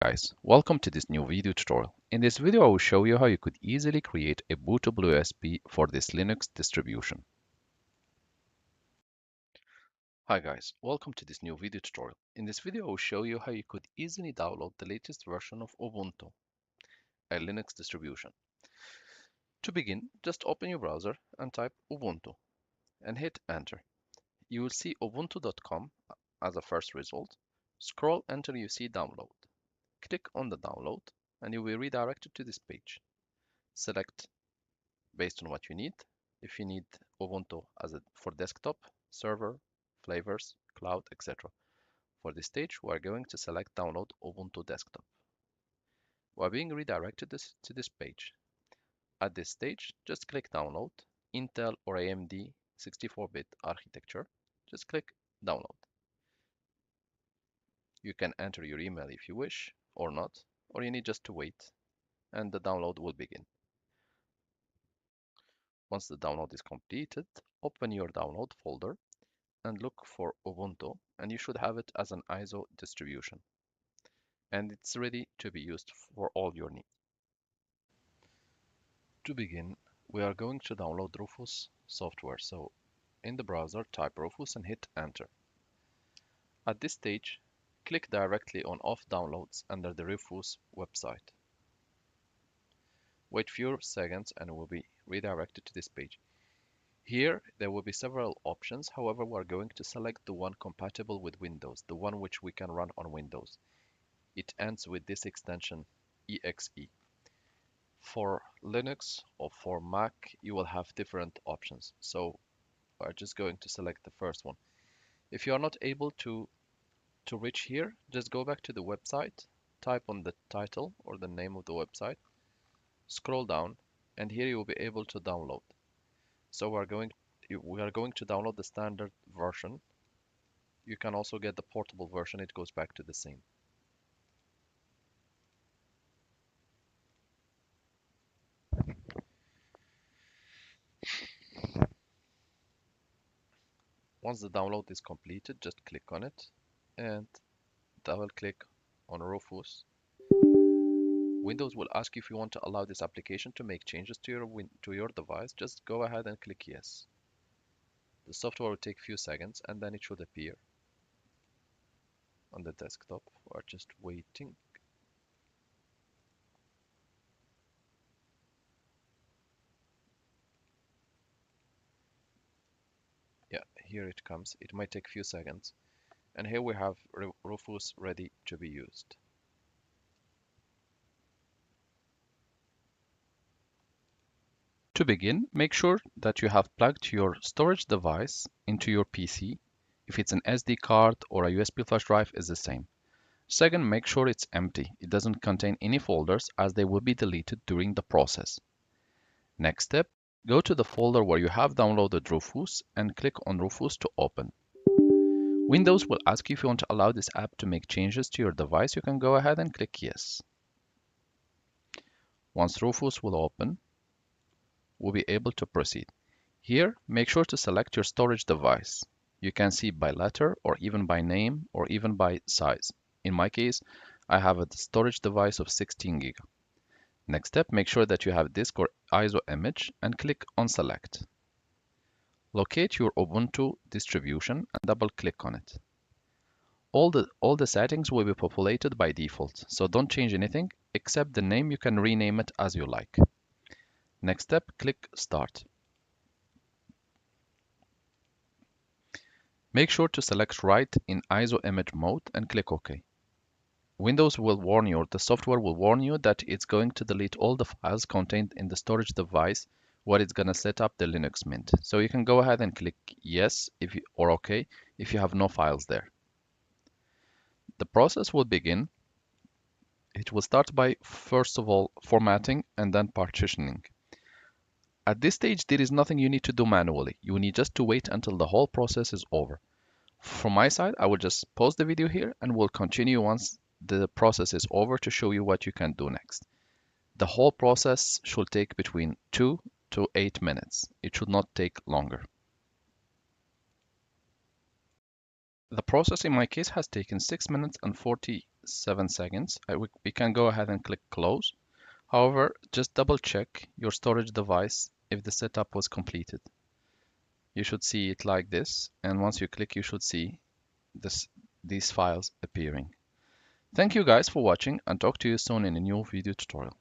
Guys, welcome to this new video tutorial. In this video, I will show you how you could easily create a bootable USB for this Linux distribution. Hi guys, welcome to this new video tutorial. In this video, I will show you how you could easily download the latest version of Ubuntu, a Linux distribution. To begin, just open your browser and type Ubuntu and hit enter. You will see ubuntu.com as a first result. Scroll until you see download. Click on the download and you will be redirected to this page. Select based on what you need. If you need Ubuntu for desktop, server, flavors, cloud, etc. For this stage, we are going to select download Ubuntu desktop. We are being redirected to this page. At this stage, just click download, Intel or AMD 64-bit architecture. Just click download. You can enter your email if you wish or not, or you need just to wait and the download will begin. Once the download is completed, open your download folder and look for Ubuntu, and you should have it as an ISO distribution. And it's ready to be used for all your needs. To begin, we are going to download Rufus software. So in the browser, type Rufus and hit enter. At this stage, click directly on Off Downloads under the Rufus website. Wait few seconds and it will be redirected to this page. Here, there will be several options. However, we are going to select the one compatible with Windows, the one which we can run on Windows. It ends with this extension exe. For Linux or for Mac, you will have different options. So we're just going to select the first one. If you are not able to reach here, just go back to the website, type on the title or the name of the website, scroll down, and here you will be able to download. So we are going to download the standard version. You can also get the portable version. It goes back to the same. Once the download is completed, just click on it and double click on Rufus. Windows will ask you if you want to allow this application to make changes to your device. Just go ahead and click yes. The software will take a few seconds and then it should appear on the desktop. We're just waiting. Yeah, here it comes. It might take a few seconds. And here we have Rufus ready to be used. To begin, make sure that you have plugged your storage device into your PC. If it's an SD card or a USB flash drive, is the same. Second, make sure it's empty. It doesn't contain any folders as they will be deleted during the process. Next step, go to the folder where you have downloaded Rufus and click on Rufus to open. Windows will ask you if you want to allow this app to make changes to your device. You can go ahead and click yes. Once Rufus will open, we'll be able to proceed. Here, make sure to select your storage device. You can see by letter or even by name or even by size. In my case, I have a storage device of 16 GB. Next step, make sure that you have disk or ISO image and click on select. Locate your Ubuntu distribution and double click on it. All the settings will be populated by default, so don't change anything except the name. You can rename it as you like. Next step, click start. Make sure to select write in ISO image mode and click OK. Windows will warn you, or the software will warn you that it's going to delete all the files contained in the storage device where it's going to set up the Linux Mint. So you can go ahead and click yes or OK if you have no files there. The process will begin. It will start by, first of all, formatting and then partitioning. At this stage, there is nothing you need to do manually. You need just to wait until the whole process is over. From my side, I will just pause the video here and we'll continue once the process is over to show you what you can do next. The whole process should take between 2 to 8 minutes. It should not take longer. The process in my case has taken 6 minutes and 40 7 seconds. We can go ahead and click close. However, just double check your storage device if the setup was completed. You should see it like this, and once you click, you should see these files appearing. Thank you guys for watching, and talk to you soon in a new video tutorial.